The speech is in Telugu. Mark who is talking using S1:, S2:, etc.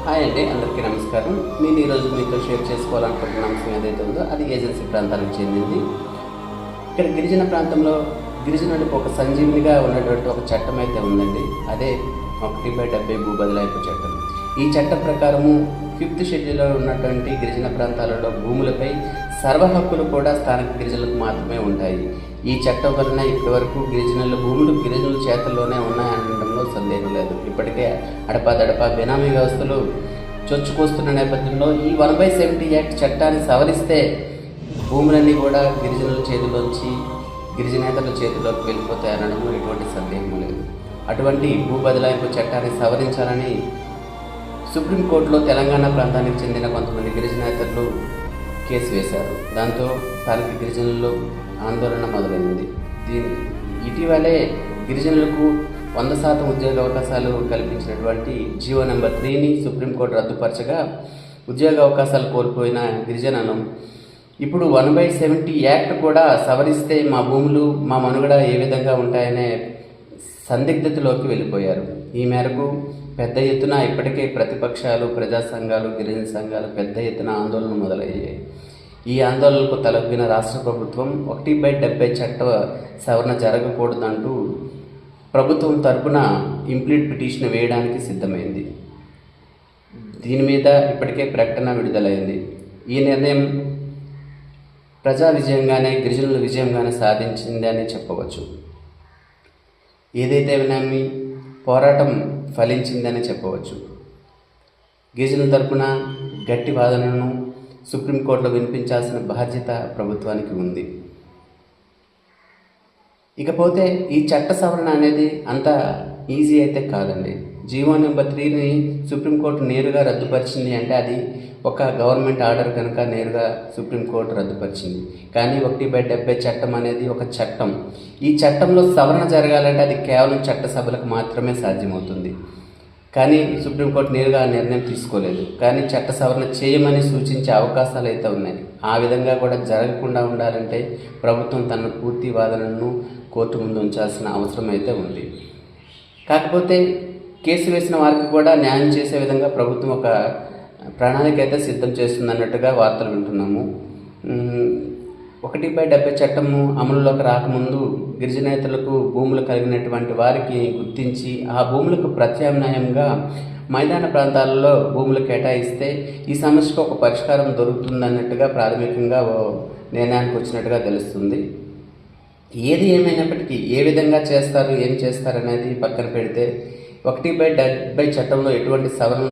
S1: హాయ్ అండి, అందరికీ నమస్కారం. నేను ఈరోజు మీతో షేర్ చేసుకోవాలనుకుంటున్న అంశం ఏదైతే ఉందో అది ఏజెన్సీ ప్రాంతానికి చెందింది. ఇక్కడ గిరిజన ప్రాంతంలో గిరిజనులకు ఒక సంజీవినిగా ఉన్నటువంటి ఒక చట్టం అయితే ఉందండి. అదే 1/70 భూ బదలాయింపు చట్టం. ఈ చట్టం ప్రకారము 5th షెడ్యూల్లో ఉన్నటువంటి గిరిజన ప్రాంతాలలో భూములపై సర్వ హక్కులు కూడా స్థానిక గిరిజనులకు మాత్రమే ఉంటాయి. ఈ చట్టం వలన ఇప్పటివరకు గిరిజనుల భూములు గిరిజనుల చేతుల్లోనే ఉన్నాయనడంలో సందేహం లేదు. ఇప్పటికే అడపాదడపా బెనామీ వ్యవస్థలు చొచ్చుకొస్తున్న నేపథ్యంలో ఈ 1/70 యాక్ట్ చట్టాన్ని సవరిస్తే భూములన్నీ కూడా గిరిజనుల చేతిలోంచి గిరిజనేతల చేతిలోకి వెళ్ళిపోతాయనడంలో ఎటువంటి సందేహం లేదు. అటువంటి భూ బదలాయింపు చట్టాన్ని సవరించాలని సుప్రీంకోర్టులో తెలంగాణ ప్రాంతానికి చెందిన కొంతమంది గిరిజనేతలు కేసు వేశారు. దాంతో స్థానిక గిరిజనుల్లో ఆందోళన మొదలైంది. ఇటీవలే గిరిజనులకు 100% ఉద్యోగ అవకాశాలు కల్పించినటువంటి జీవో నెంబర్ 3ని సుప్రీంకోర్టు రద్దుపరచగా ఉద్యోగ అవకాశాలు కోల్పోయిన గిరిజనులను ఇప్పుడు 1/70 యాక్ట్ కూడా సవరిస్తే మా భూములు మా మనుగడ ఏ విధంగా ఉంటాయనే సందిగ్ధతలోకి వెళ్ళిపోయారు. ఈ మేరకు పెద్ద ఎత్తున ఇప్పటికే ప్రతిపక్షాలు, ప్రజా సంఘాలు, గిరిజన సంఘాలు పెద్ద ఎత్తున ఆందోళన మొదలయ్యాయి. ఈ ఆందోళనకు తలొగ్గిన రాష్ట్ర ప్రభుత్వం 1/70 చట్ట సవరణ జరగకూడదంటూ ప్రభుత్వం తరపున ఇంప్లీట్ పిటిషన్ వేయడానికి సిద్ధమైంది. దీని మీద ఇప్పటికే ప్రకటన విడుదలైంది. ఈ నిర్ణయం ప్రజా విజయంగానే, గిరిజనుల విజయంగానే సాధించింది అని చెప్పవచ్చు. ఏదైతే వినామి పోరాటం ఫలించిందని చెప్పవచ్చు. గిరిజనుల తరపున గట్టి వాదనను సుప్రీంకోర్టులో వినిపించాల్సిన బాధ్యత ప్రభుత్వానికి ఉంది. ఇకపోతే ఈ చట్ట సవరణ అనేది అంత ఈజీ అయితే కాదండి. జీవో నెంబర్ 3ని సుప్రీంకోర్టు నేరుగా రద్దుపరిచింది అంటే అది ఒక గవర్నమెంట్ ఆర్డర్ కనుక నేరుగా సుప్రీంకోర్టు రద్దుపరిచింది. కానీ 1/70 చట్టం అనేది ఒక చట్టం. ఈ చట్టంలో సవరణ జరగాలంటే అది కేవలం చట్టసభలకు మాత్రమే సాధ్యమవుతుంది. కానీ సుప్రీంకోర్టు నేరుగా ఆ నిర్ణయం తీసుకోలేదు. కానీ చట్ట సవరణ చేయమని సూచించే అవకాశాలు అయితే ఉన్నాయి. ఆ విధంగా కూడా జరగకుండా ఉండాలంటే ప్రభుత్వం తన పూర్తి వాదనను కోర్టు ముందు ఉంచాల్సిన అవసరం అయితే ఉంది. కాకపోతే కేసు వేసిన వారికి కూడా న్యాయం చేసే విధంగా ప్రభుత్వం ఒక ప్రణాళిక అయితే సిద్ధం చేస్తుందన్నట్టుగా వార్తలు వింటున్నాము. 1/70 చట్టము అమలులోకి రాకముందు గిరిజనేతలకు భూములు కలిగినటువంటి వారికి గుర్తించి ఆ భూములకు ప్రత్యామ్నాయంగా మైదాన ప్రాంతాలలో భూములు కేటాయిస్తే ఈ సమస్యకు ఒక పరిష్కారం దొరుకుతుందన్నట్టుగా ప్రాథమికంగా నిర్ణయానికి వచ్చినట్టుగా తెలుస్తుంది. ఏది ఏమైనప్పటికీ ఏ విధంగా చేస్తారు, ఏం చేస్తారు అనేది పక్కన పెడితే 1/70 చట్టంలో ఎటువంటి సవరణ